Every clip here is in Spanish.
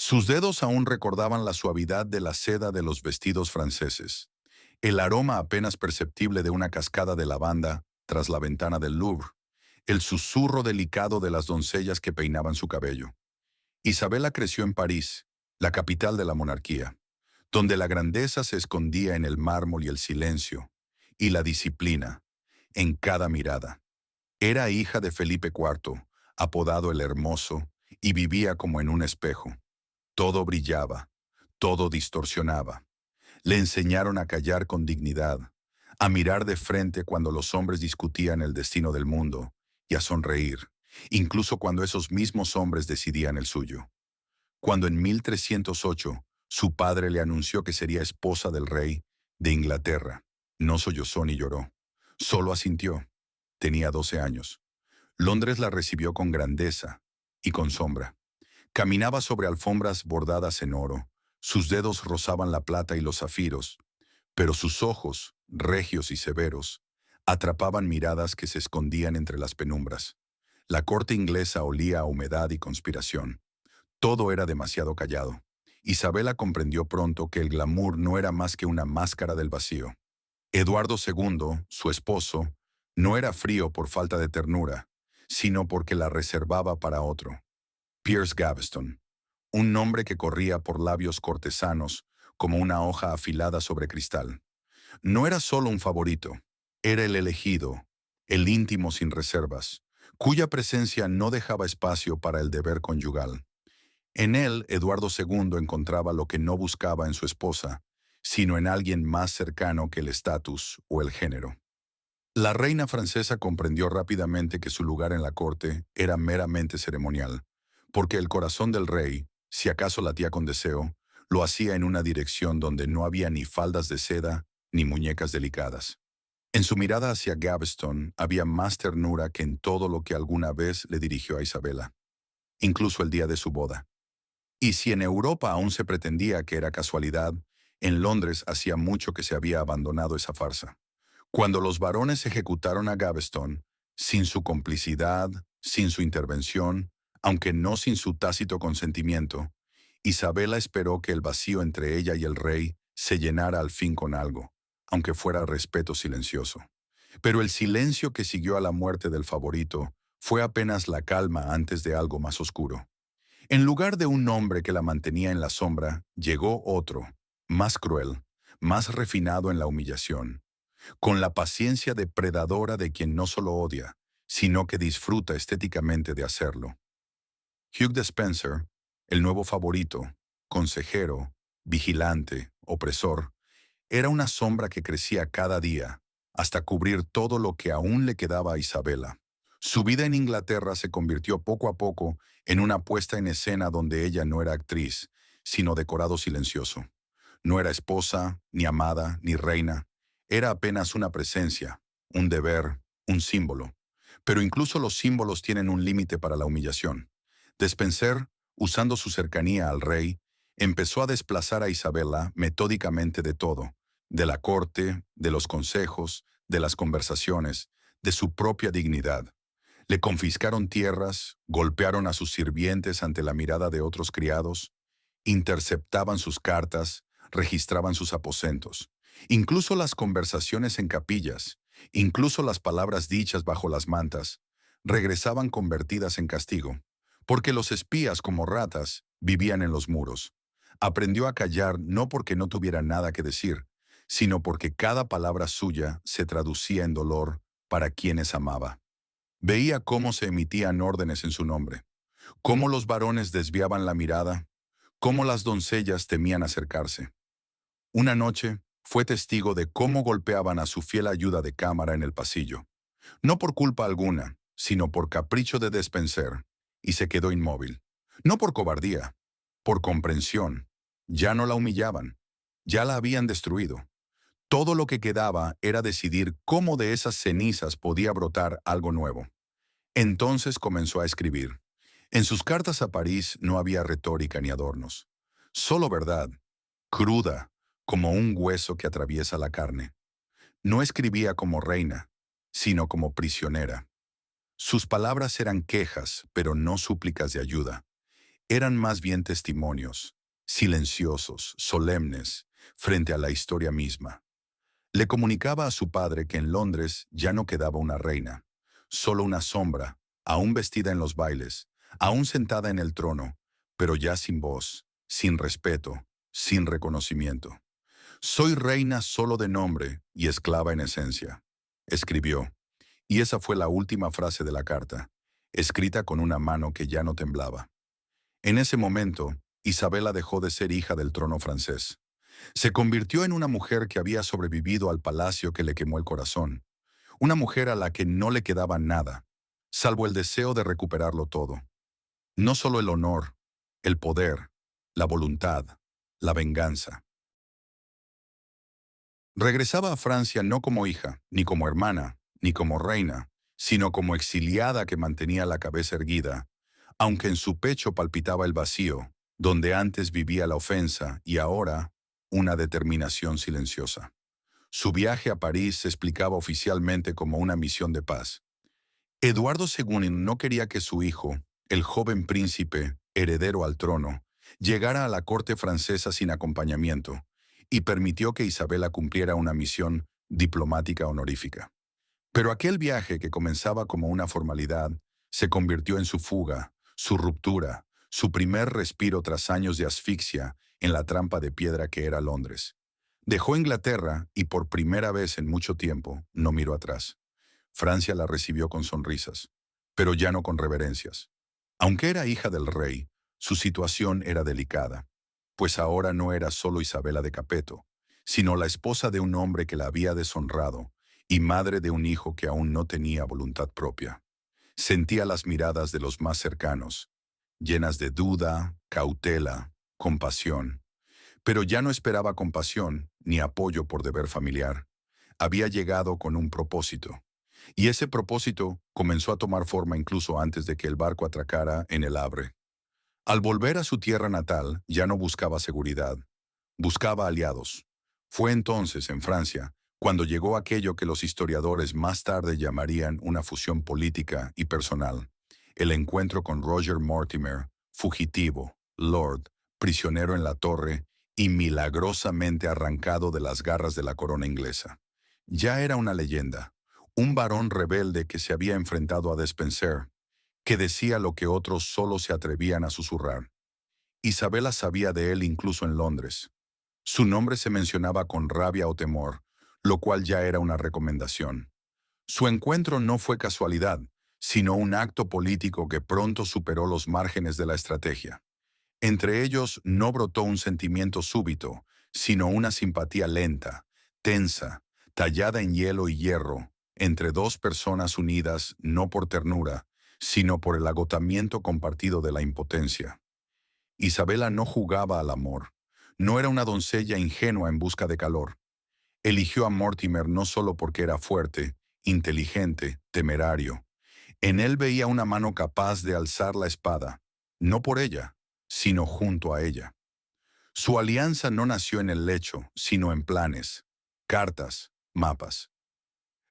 Sus dedos aún recordaban la suavidad de la seda de los vestidos franceses, el aroma apenas perceptible de una cascada de lavanda tras la ventana del Louvre, el susurro delicado de las doncellas que peinaban su cabello. Isabela creció en París, la capital de la monarquía, donde la grandeza se escondía en el mármol y el silencio, y la disciplina, en cada mirada. Era hija de Felipe IV, apodado el Hermoso, y vivía como en un espejo. Todo brillaba, todo distorsionaba. Le enseñaron a callar con dignidad, a mirar de frente cuando los hombres discutían el destino del mundo, y a sonreír, incluso cuando esos mismos hombres decidían el suyo. Cuando en 1308 su padre le anunció que sería esposa del rey de Inglaterra, no sollozó ni lloró, solo asintió. Tenía 12 años. Londres la recibió con grandeza y con sombra. Caminaba sobre alfombras bordadas en oro, sus dedos rozaban la plata y los zafiros, pero sus ojos, regios y severos, atrapaban miradas que se escondían entre las penumbras. La corte inglesa olía a humedad y conspiración. Todo era demasiado callado. Isabela comprendió pronto que el glamour no era más que una máscara del vacío. Eduardo II, su esposo, no era frío por falta de ternura, sino porque la reservaba para otro. Piers Gaveston, un nombre que corría por labios cortesanos como una hoja afilada sobre cristal. No era solo un favorito, era el elegido, el íntimo sin reservas, cuya presencia no dejaba espacio para el deber conyugal. En él, Eduardo II encontraba lo que no buscaba en su esposa, sino en alguien más cercano que el estatus o el género. La reina francesa comprendió rápidamente que su lugar en la corte era meramente ceremonial, porque el corazón del rey, si acaso latía con deseo, lo hacía en una dirección donde no había ni faldas de seda ni muñecas delicadas. En su mirada hacia Gaveston había más ternura que en todo lo que alguna vez le dirigió a Isabela, incluso el día de su boda. Y si en Europa aún se pretendía que era casualidad, en Londres hacía mucho que se había abandonado esa farsa. Cuando los varones ejecutaron a Gaveston, sin su complicidad, sin su intervención, aunque no sin su tácito consentimiento, Isabela esperó que el vacío entre ella y el rey se llenara al fin con algo, aunque fuera respeto silencioso. Pero el silencio que siguió a la muerte del favorito fue apenas la calma antes de algo más oscuro. En lugar de un hombre que la mantenía en la sombra, llegó otro, más cruel, más refinado en la humillación, con la paciencia depredadora de quien no solo odia, sino que disfruta estéticamente de hacerlo. Hugh de Spencer, el nuevo favorito, consejero, vigilante, opresor, era una sombra que crecía cada día, hasta cubrir todo lo que aún le quedaba a Isabela. Su vida en Inglaterra se convirtió poco a poco en una puesta en escena donde ella no era actriz, sino decorado silencioso. No era esposa, ni amada, ni reina. Era apenas una presencia, un deber, un símbolo. Pero incluso los símbolos tienen un límite para la humillación. Despenser, usando su cercanía al rey, empezó a desplazar a Isabela metódicamente de todo, de la corte, de los consejos, de las conversaciones, de su propia dignidad. Le confiscaron tierras, golpearon a sus sirvientes ante la mirada de otros criados, interceptaban sus cartas, registraban sus aposentos, incluso las conversaciones en capillas, incluso las palabras dichas bajo las mantas, regresaban convertidas en castigo, porque los espías como ratas vivían en los muros. Aprendió a callar no porque no tuviera nada que decir, sino porque cada palabra suya se traducía en dolor para quienes amaba. Veía cómo se emitían órdenes en su nombre, cómo los varones desviaban la mirada, cómo las doncellas temían acercarse. Una noche fue testigo de cómo golpeaban a su fiel ayuda de cámara en el pasillo, no por culpa alguna, sino por capricho de Despenser, y se quedó inmóvil. No por cobardía, por comprensión. Ya no la humillaban, ya la habían destruido. Todo lo que quedaba era decidir cómo de esas cenizas podía brotar algo nuevo. Entonces comenzó a escribir. En sus cartas a París no había retórica ni adornos, solo verdad, cruda, como un hueso que atraviesa la carne. No escribía como reina, sino como prisionera. Sus palabras eran quejas, pero no súplicas de ayuda. Eran más bien testimonios, silenciosos, solemnes, frente a la historia misma. Le comunicaba a su padre que en Londres ya no quedaba una reina, solo una sombra, aún vestida en los bailes, aún sentada en el trono, pero ya sin voz, sin respeto, sin reconocimiento. Soy reina solo de nombre y esclava en esencia, escribió, y esa fue la última frase de la carta, escrita con una mano que ya no temblaba. En ese momento, Isabela dejó de ser hija del trono francés. Se convirtió en una mujer que había sobrevivido al palacio que le quemó el corazón, una mujer a la que no le quedaba nada, salvo el deseo de recuperarlo todo. No solo el honor, el poder, la voluntad, la venganza. Regresaba a Francia no como hija, ni como hermana, ni como reina, sino como exiliada que mantenía la cabeza erguida, aunque en su pecho palpitaba el vacío, donde antes vivía la ofensa y ahora una determinación silenciosa. Su viaje a París se explicaba oficialmente como una misión de paz. Eduardo II no quería que su hijo, el joven príncipe, heredero al trono, llegara a la corte francesa sin acompañamiento, y permitió que Isabela cumpliera una misión diplomática honorífica. Pero aquel viaje que comenzaba como una formalidad se convirtió en su fuga, su ruptura, su primer respiro tras años de asfixia en la trampa de piedra que era Londres. Dejó Inglaterra y por primera vez en mucho tiempo no miró atrás. Francia la recibió con sonrisas, pero ya no con reverencias. Aunque era hija del rey, su situación era delicada, pues ahora no era solo Isabela de Capeto, sino la esposa de un hombre que la había deshonrado y madre de un hijo que aún no tenía voluntad propia. Sentía las miradas de los más cercanos, llenas de duda, cautela, compasión. Pero ya no esperaba compasión ni apoyo por deber familiar. Había llegado con un propósito. Y ese propósito comenzó a tomar forma incluso antes de que el barco atracara en el Havre. Al volver a su tierra natal, ya no buscaba seguridad, buscaba aliados. Fue entonces, en Francia, cuando llegó aquello que los historiadores más tarde llamarían una fusión política y personal, el encuentro con Roger Mortimer, fugitivo, lord, prisionero en la torre y milagrosamente arrancado de las garras de la corona inglesa. Ya era una leyenda, un varón rebelde que se había enfrentado a Despenser, que decía lo que otros solo se atrevían a susurrar. Isabela sabía de él incluso en Londres. Su nombre se mencionaba con rabia o temor, lo cual ya era una recomendación. Su encuentro no fue casualidad, sino un acto político que pronto superó los márgenes de la estrategia. Entre ellos no brotó un sentimiento súbito, sino una simpatía lenta, tensa, tallada en hielo y hierro, entre dos personas unidas no por ternura, sino por el agotamiento compartido de la impotencia. Isabela no jugaba al amor. No era una doncella ingenua en busca de calor. Eligió a Mortimer no solo porque era fuerte, inteligente, temerario. En él veía una mano capaz de alzar la espada, no por ella, sino junto a ella. Su alianza no nació en el lecho, sino en planes, cartas, mapas.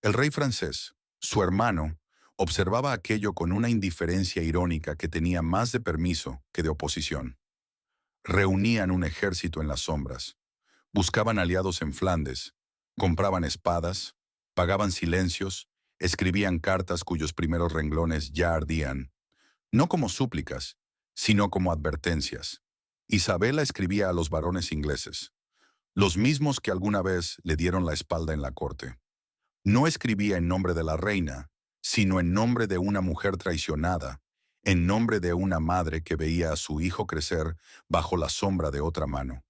El rey francés, su hermano, observaba aquello con una indiferencia irónica que tenía más de permiso que de oposición. Reunían un ejército en las sombras, buscaban aliados en Flandes, compraban espadas, pagaban silencios, escribían cartas cuyos primeros renglones ya ardían, no como súplicas, sino como advertencias. Isabela escribía a los varones ingleses, los mismos que alguna vez le dieron la espalda en la corte. No escribía en nombre de la reina, sino en nombre de una mujer traicionada, en nombre de una madre que veía a su hijo crecer bajo la sombra de otra mano,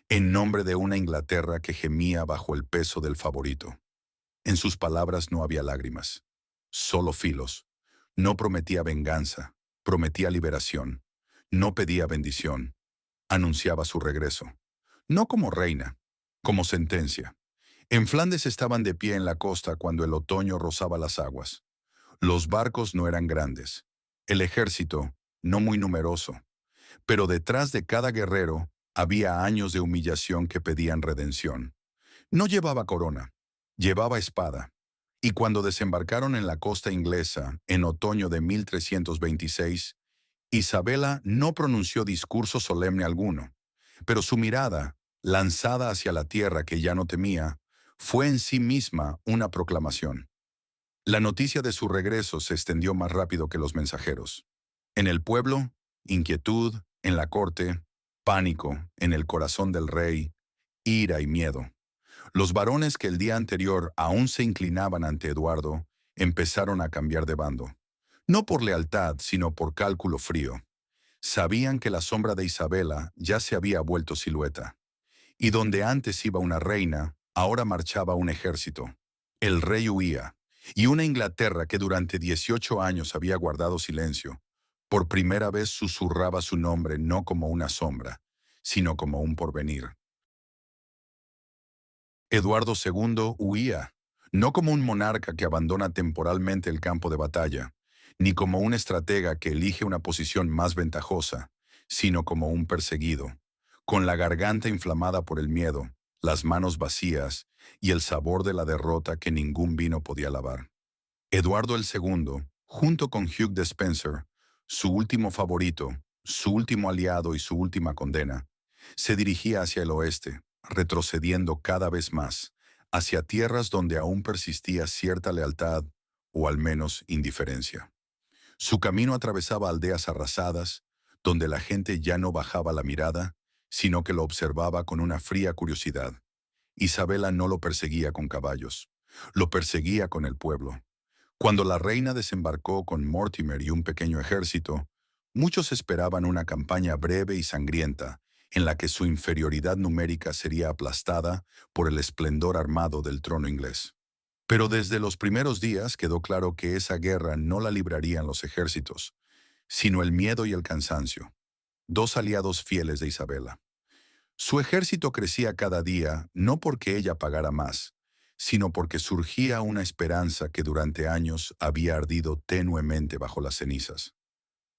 en nombre de una Inglaterra que gemía bajo el peso del favorito. En sus palabras no había lágrimas, solo filos. No prometía venganza, prometía liberación. No pedía bendición, anunciaba su regreso. No como reina, como sentencia. En Flandes estaban de pie en la costa cuando el otoño rozaba las aguas. Los barcos no eran grandes, el ejército no muy numeroso, pero detrás de cada guerrero había años de humillación que pedían redención. No llevaba corona, llevaba espada. Y cuando desembarcaron en la costa inglesa en otoño de 1326, Isabela no pronunció discurso solemne alguno, pero su mirada, lanzada hacia la tierra que ya no temía, fue en sí misma una proclamación. La noticia de su regreso se extendió más rápido que los mensajeros. En el pueblo, inquietud; en la corte, pánico; en el corazón del rey, ira y miedo. Los varones que el día anterior aún se inclinaban ante Eduardo empezaron a cambiar de bando. No por lealtad, sino por cálculo frío. Sabían que la sombra de Isabela ya se había vuelto silueta. Y donde antes iba una reina, ahora marchaba un ejército. El rey huía, y una Inglaterra que durante 18 años había guardado silencio, por primera vez susurraba su nombre no como una sombra, sino como un porvenir. Eduardo II huía, no como un monarca que abandona temporalmente el campo de batalla, ni como un estratega que elige una posición más ventajosa, sino como un perseguido, con la garganta inflamada por el miedo, las manos vacías y el sabor de la derrota que ningún vino podía lavar. Eduardo II, junto con Hugh Despenser, su último favorito, su último aliado y su última condena, se dirigía hacia el oeste, retrocediendo cada vez más, hacia tierras donde aún persistía cierta lealtad o al menos indiferencia. Su camino atravesaba aldeas arrasadas, donde la gente ya no bajaba la mirada, sino que lo observaba con una fría curiosidad. Isabela no lo perseguía con caballos, lo perseguía con el pueblo. Cuando la reina desembarcó con Mortimer y un pequeño ejército, muchos esperaban una campaña breve y sangrienta, en la que su inferioridad numérica sería aplastada por el esplendor armado del trono inglés. Pero desde los primeros días quedó claro que esa guerra no la librarían los ejércitos, sino el miedo y el cansancio, dos aliados fieles de Isabela. Su ejército crecía cada día no porque ella pagara más, sino porque surgía una esperanza que durante años había ardido tenuemente bajo las cenizas.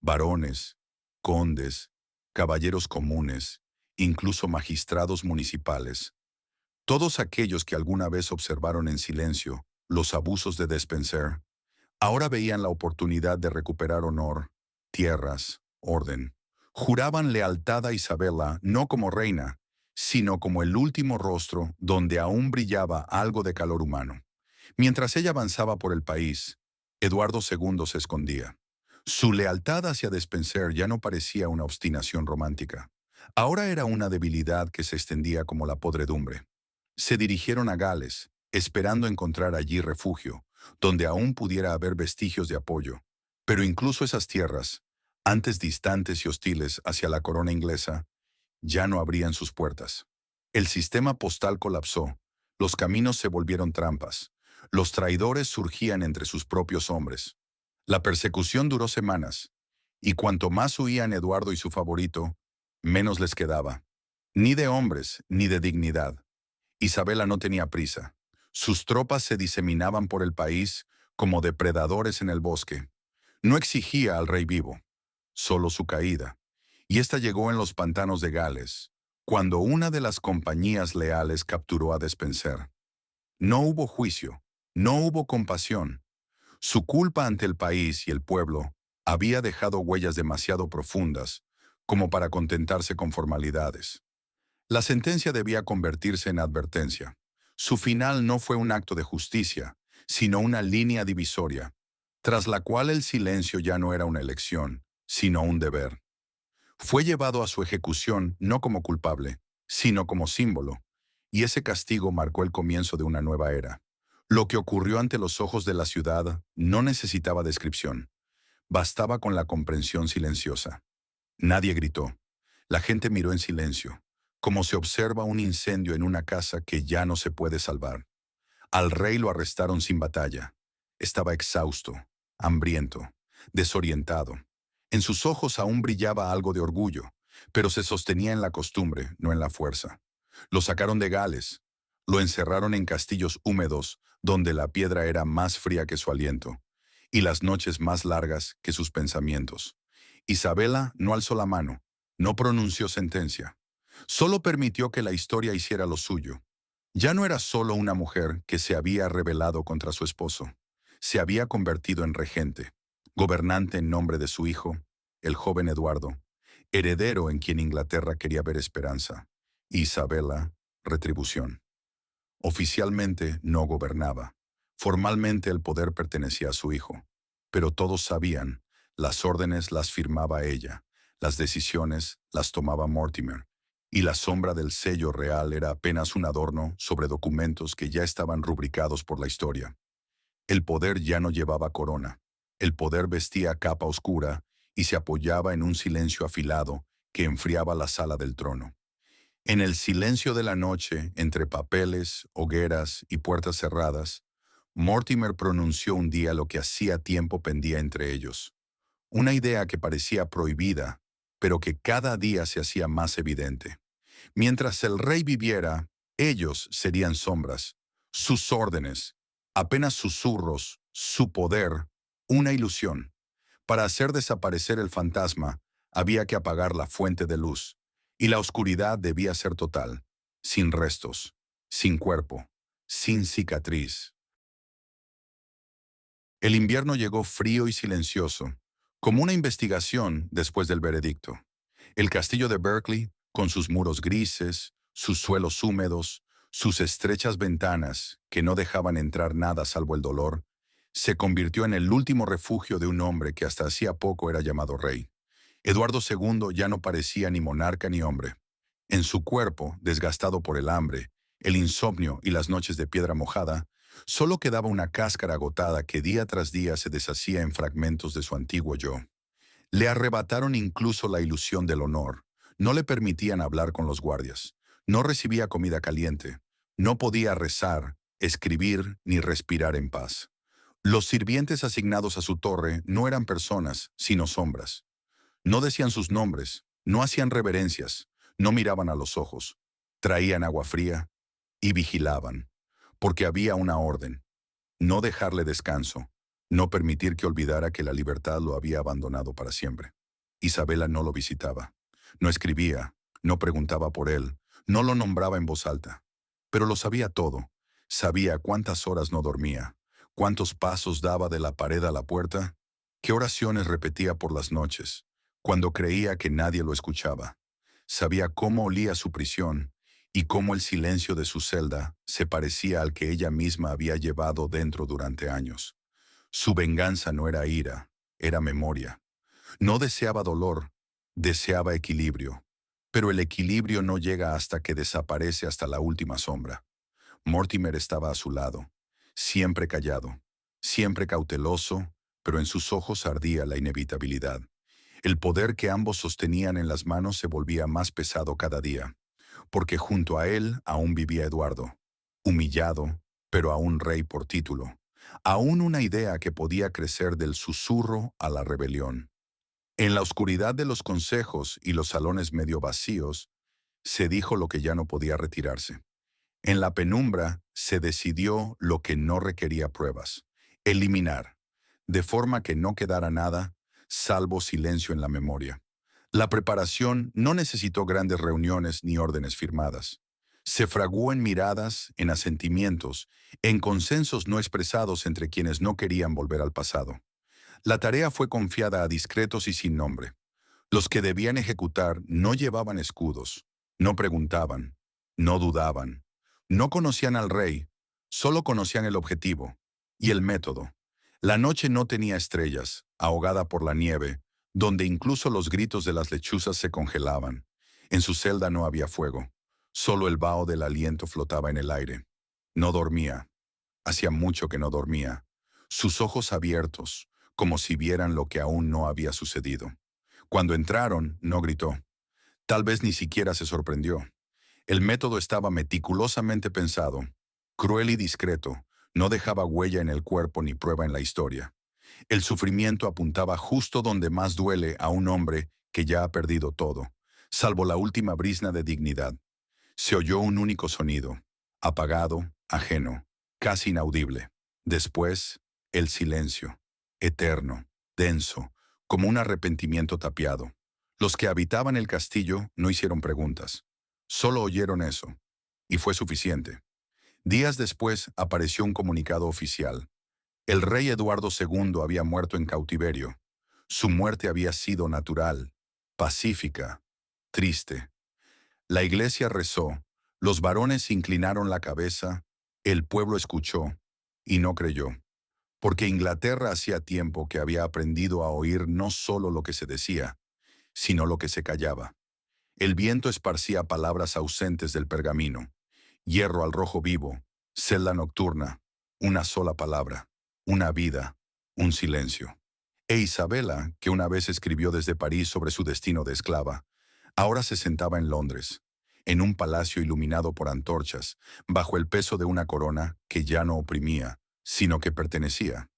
Varones, condes, caballeros comunes, incluso magistrados municipales, todos aquellos que alguna vez observaron en silencio los abusos de Despenser, ahora veían la oportunidad de recuperar honor, tierras, orden. Juraban lealtad a Isabela no como reina, sino como el último rostro donde aún brillaba algo de calor humano. Mientras ella avanzaba por el país, Eduardo II se escondía. Su lealtad hacia Despenser ya no parecía una obstinación romántica. Ahora era una debilidad que se extendía como la podredumbre. Se dirigieron a Gales, esperando encontrar allí refugio, donde aún pudiera haber vestigios de apoyo. Pero incluso esas tierras, antes distantes y hostiles hacia la corona inglesa, ya no abrían sus puertas. El sistema postal colapsó, los caminos se volvieron trampas, los traidores surgían entre sus propios hombres. La persecución duró semanas, y cuanto más huían Eduardo y su favorito, menos les quedaba. Ni de hombres, ni de dignidad. Isabela no tenía prisa. Sus tropas se diseminaban por el país como depredadores en el bosque. No exigía al rey vivo, solo su caída. Y esta llegó en los pantanos de Gales, cuando una de las compañías leales capturó a Despenser. No hubo juicio, no hubo compasión. Su culpa ante el país y el pueblo había dejado huellas demasiado profundas como para contentarse con formalidades. La sentencia debía convertirse en advertencia. Su final no fue un acto de justicia, sino una línea divisoria, tras la cual el silencio ya no era una elección, sino un deber. Fue llevado a su ejecución no como culpable, sino como símbolo, y ese castigo marcó el comienzo de una nueva era. Lo que ocurrió ante los ojos de la ciudad no necesitaba descripción, bastaba con la comprensión silenciosa. Nadie gritó. La gente miró en silencio, como se observa un incendio en una casa que ya no se puede salvar. Al rey lo arrestaron sin batalla. Estaba exhausto, hambriento, desorientado. En sus ojos aún brillaba algo de orgullo, pero se sostenía en la costumbre, no en la fuerza. Lo sacaron de Gales. Lo encerraron en castillos húmedos, donde la piedra era más fría que su aliento, y las noches más largas que sus pensamientos. Isabela no alzó la mano, no pronunció sentencia. Solo permitió que la historia hiciera lo suyo. Ya no era solo una mujer que se había rebelado contra su esposo. Se había convertido en regente, gobernante en nombre de su hijo, el joven Eduardo, heredero en quien Inglaterra quería ver esperanza, y Isabela, retribución. Oficialmente no gobernaba. Formalmente el poder pertenecía a su hijo. Pero todos sabían, las órdenes las firmaba ella, las decisiones las tomaba Mortimer, y la sombra del sello real era apenas un adorno sobre documentos que ya estaban rubricados por la historia. El poder ya no llevaba corona. El poder vestía capa oscura y se apoyaba en un silencio afilado que enfriaba la sala del trono. En el silencio de la noche, entre papeles, hogueras y puertas cerradas, Mortimer pronunció un día lo que hacía tiempo pendía entre ellos. Una idea que parecía prohibida, pero que cada día se hacía más evidente. Mientras el rey viviera, ellos serían sombras, sus órdenes, apenas susurros, su poder, una ilusión. Para hacer desaparecer el fantasma, había que apagar la fuente de luz, y la oscuridad debía ser total, sin restos, sin cuerpo, sin cicatriz. El invierno llegó frío y silencioso, como una investigación después del veredicto. El castillo de Berkeley, con sus muros grises, sus suelos húmedos, sus estrechas ventanas que no dejaban entrar nada salvo el dolor, se convirtió en el último refugio de un hombre que hasta hacía poco era llamado rey. Eduardo II ya no parecía ni monarca ni hombre. En su cuerpo, desgastado por el hambre, el insomnio y las noches de piedra mojada, solo quedaba una cáscara agotada que día tras día se deshacía en fragmentos de su antiguo yo. Le arrebataron incluso la ilusión del honor. No le permitían hablar con los guardias. No recibía comida caliente. No podía rezar, escribir ni respirar en paz. Los sirvientes asignados a su torre no eran personas, sino sombras. No decían sus nombres, no hacían reverencias, no miraban a los ojos. Traían agua fría y vigilaban, porque había una orden: no dejarle descanso, no permitir que olvidara que la libertad lo había abandonado para siempre. Isabela no lo visitaba, no escribía, no preguntaba por él, no lo nombraba en voz alta. Pero lo sabía todo. Sabía cuántas horas no dormía, cuántos pasos daba de la pared a la puerta, qué oraciones repetía por las noches, cuando creía que nadie lo escuchaba. Sabía cómo olía su prisión y cómo el silencio de su celda se parecía al que ella misma había llevado dentro durante años. Su venganza no era ira, era memoria. No deseaba dolor, deseaba equilibrio. Pero el equilibrio no llega hasta que desaparece hasta la última sombra. Mortimer estaba a su lado, siempre callado, siempre cauteloso, pero en sus ojos ardía la inevitabilidad. El poder que ambos sostenían en las manos se volvía más pesado cada día, porque junto a él aún vivía Eduardo, humillado, pero aún rey por título, aún una idea que podía crecer del susurro a la rebelión. En la oscuridad de los consejos y los salones medio vacíos, se dijo lo que ya no podía retirarse. En la penumbra se decidió lo que no requería pruebas: eliminar, de forma que no quedara nada, salvo silencio en la memoria. La preparación no necesitó grandes reuniones ni órdenes firmadas. Se fraguó en miradas, en asentimientos, en consensos no expresados entre quienes no querían volver al pasado. La tarea fue confiada a discretos y sin nombre. Los que debían ejecutar no llevaban escudos, no preguntaban, no dudaban, no conocían al rey, solo conocían el objetivo y el método. La noche no tenía estrellas, ahogada por la nieve, donde incluso los gritos de las lechuzas se congelaban. En su celda no había fuego, solo el vaho del aliento flotaba en el aire. No dormía, hacía mucho que no dormía, sus ojos abiertos, como si vieran lo que aún no había sucedido. Cuando entraron, no gritó. Tal vez ni siquiera se sorprendió. El método estaba meticulosamente pensado, cruel y discreto, no dejaba huella en el cuerpo ni prueba en la historia. El sufrimiento apuntaba justo donde más duele a un hombre que ya ha perdido todo, salvo la última brizna de dignidad. Se oyó un único sonido, apagado, ajeno, casi inaudible. Después, el silencio, eterno, denso, como un arrepentimiento tapiado. Los que habitaban el castillo no hicieron preguntas, solo oyeron eso, y fue suficiente. Días después apareció un comunicado oficial. El rey Eduardo II había muerto en cautiverio. Su muerte había sido natural, pacífica, triste. La iglesia rezó, los varones inclinaron la cabeza, el pueblo escuchó y no creyó, porque Inglaterra hacía tiempo que había aprendido a oír no solo lo que se decía, sino lo que se callaba. El viento esparcía palabras ausentes del pergamino, hierro al rojo vivo, celda nocturna, una sola palabra, una vida, un silencio. E Isabela, que una vez escribió desde París sobre su destino de esclava, ahora se sentaba en Londres, en un palacio iluminado por antorchas, bajo el peso de una corona que ya no oprimía, sino que pertenecía.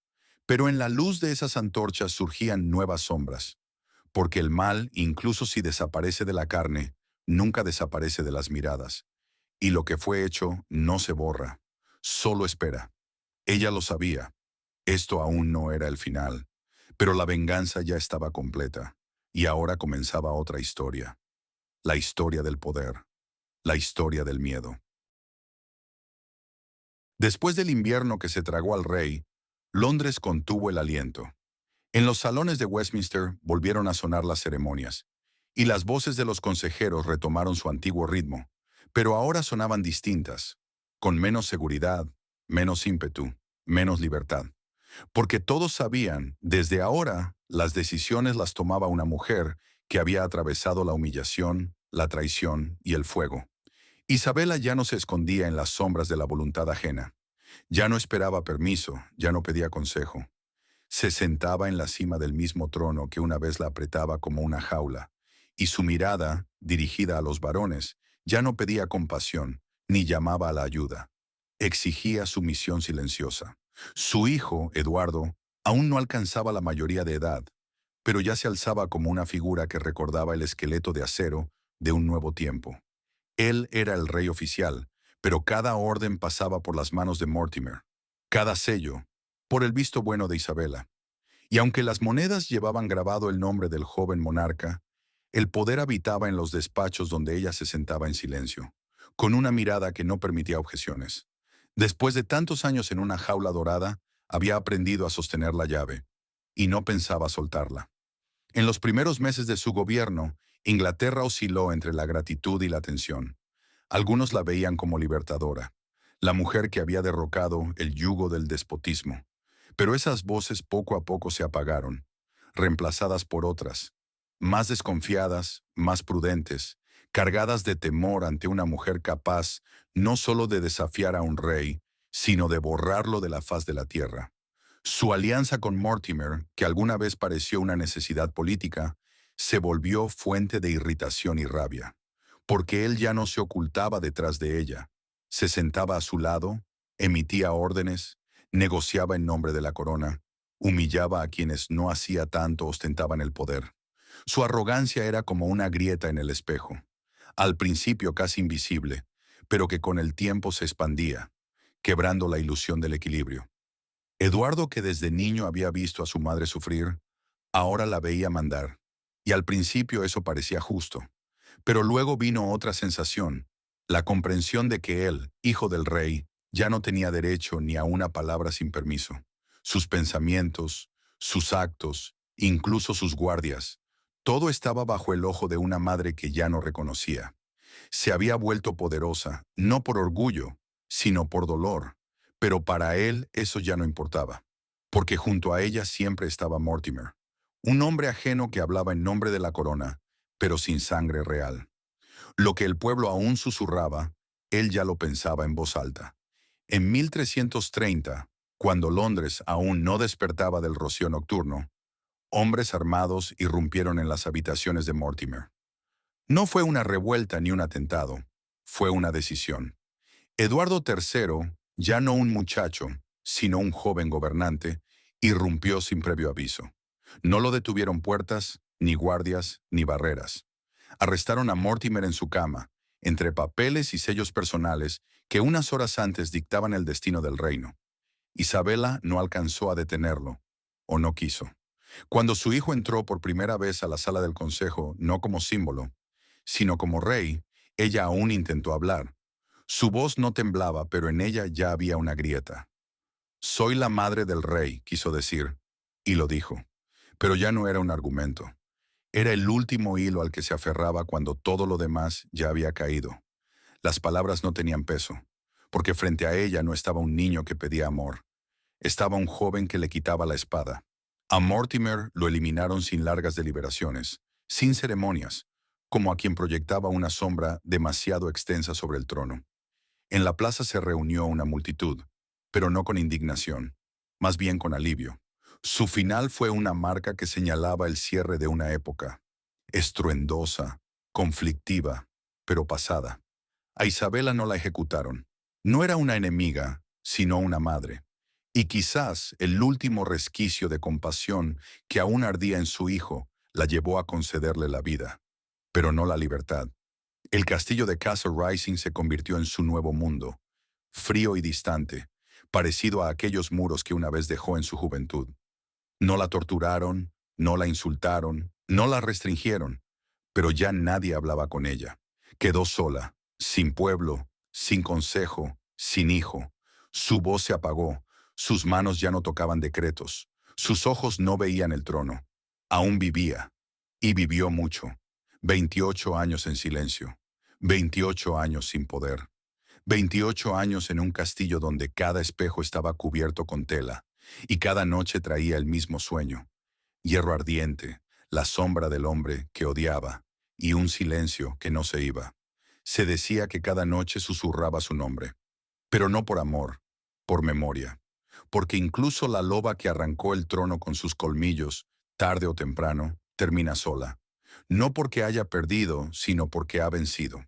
Pero en la luz de esas antorchas surgían nuevas sombras, porque el mal, incluso si desaparece de la carne, nunca desaparece de las miradas, y lo que fue hecho no se borra, solo espera. Ella lo sabía, esto aún no era el final, pero la venganza ya estaba completa, y ahora comenzaba otra historia, la historia del poder, la historia del miedo. Después del invierno que se tragó al rey, Londres contuvo el aliento. En los salones de Westminster volvieron a sonar las ceremonias, y las voces de los consejeros retomaron su antiguo ritmo, pero ahora sonaban distintas, con menos seguridad, menos ímpetu, menos libertad. Porque todos sabían, desde ahora, las decisiones las tomaba una mujer que había atravesado la humillación, la traición y el fuego. Isabela ya no se escondía en las sombras de la voluntad ajena. Ya no esperaba permiso, ya no pedía consejo. Se sentaba en la cima del mismo trono que una vez la apretaba como una jaula, y su mirada, dirigida a los varones, ya no pedía compasión, ni llamaba a la ayuda. Exigía sumisión silenciosa. Su hijo, Eduardo, aún no alcanzaba la mayoría de edad, pero ya se alzaba como una figura que recordaba el esqueleto de acero de un nuevo tiempo. Él era el rey oficial, pero cada orden pasaba por las manos de Mortimer, cada sello, por el visto bueno de Isabela. Y aunque las monedas llevaban grabado el nombre del joven monarca, el poder habitaba en los despachos donde ella se sentaba en silencio, con una mirada que no permitía objeciones. Después de tantos años en una jaula dorada, había aprendido a sostener la llave, y no pensaba soltarla. En los primeros meses de su gobierno, Inglaterra osciló entre la gratitud y la tensión. Algunos la veían como libertadora, la mujer que había derrocado el yugo del despotismo. Pero esas voces poco a poco se apagaron, reemplazadas por otras, más desconfiadas, más prudentes, cargadas de temor ante una mujer capaz no solo de desafiar a un rey, sino de borrarlo de la faz de la tierra. Su alianza con Mortimer, que alguna vez pareció una necesidad política, se volvió fuente de irritación y rabia, porque él ya no se ocultaba detrás de ella, se sentaba a su lado, emitía órdenes, negociaba en nombre de la corona, humillaba a quienes no hacía tanto ostentaban el poder. Su arrogancia era como una grieta en el espejo, al principio casi invisible, pero que con el tiempo se expandía, quebrando la ilusión del equilibrio. Eduardo, que desde niño había visto a su madre sufrir, ahora la veía mandar, y al principio eso parecía justo. Pero luego vino otra sensación, la comprensión de que él, hijo del rey, ya no tenía derecho ni a una palabra sin permiso. Sus pensamientos, sus actos, incluso sus guardias, todo estaba bajo el ojo de una madre que ya no reconocía. Se había vuelto poderosa, no por orgullo, sino por dolor, pero para él eso ya no importaba, porque junto a ella siempre estaba Mortimer, un hombre ajeno que hablaba en nombre de la corona, pero sin sangre real. Lo que el pueblo aún susurraba, él ya lo pensaba en voz alta. En 1330, cuando Londres aún no despertaba del rocío nocturno, hombres armados irrumpieron en las habitaciones de Mortimer. No fue una revuelta ni un atentado, fue una decisión. Eduardo III, ya no un muchacho, sino un joven gobernante, irrumpió sin previo aviso. No lo detuvieron puertas, ni guardias, ni barreras. Arrestaron a Mortimer en su cama, entre papeles y sellos personales que unas horas antes dictaban el destino del reino. Isabela no alcanzó a detenerlo, o no quiso. Cuando su hijo entró por primera vez a la sala del consejo, no como símbolo, sino como rey, ella aún intentó hablar. Su voz no temblaba, pero en ella ya había una grieta. Soy la madre del rey, quiso decir, y lo dijo. Pero ya no era un argumento. Era el último hilo al que se aferraba cuando todo lo demás ya había caído. Las palabras no tenían peso, porque frente a ella no estaba un niño que pedía amor. Estaba un joven que le quitaba la espada. A Mortimer lo eliminaron sin largas deliberaciones, sin ceremonias, como a quien proyectaba una sombra demasiado extensa sobre el trono. En la plaza se reunió una multitud, pero no con indignación, más bien con alivio. Su final fue una marca que señalaba el cierre de una época, estruendosa, conflictiva, pero pasada. A Isabela no la ejecutaron. No era una enemiga, sino una madre. Y quizás el último resquicio de compasión que aún ardía en su hijo la llevó a concederle la vida, pero no la libertad. El castillo de Castle Rising se convirtió en su nuevo mundo, frío y distante, parecido a aquellos muros que una vez dejó en su juventud. No la torturaron, no la insultaron, no la restringieron, pero ya nadie hablaba con ella. Quedó sola, sin pueblo, sin consejo, sin hijo. Su voz se apagó, sus manos ya no tocaban decretos, sus ojos no veían el trono. Aún vivía, y vivió mucho. 28 años en silencio, 28 años sin poder, 28 años en un castillo donde cada espejo estaba cubierto con tela, y cada noche traía el mismo sueño. Hierro ardiente, la sombra del hombre que odiaba, y un silencio que no se iba. Se decía que cada noche susurraba su nombre, pero no por amor, por memoria, porque incluso la loba que arrancó el trono con sus colmillos, tarde o temprano, termina sola, no porque haya perdido, sino porque ha vencido.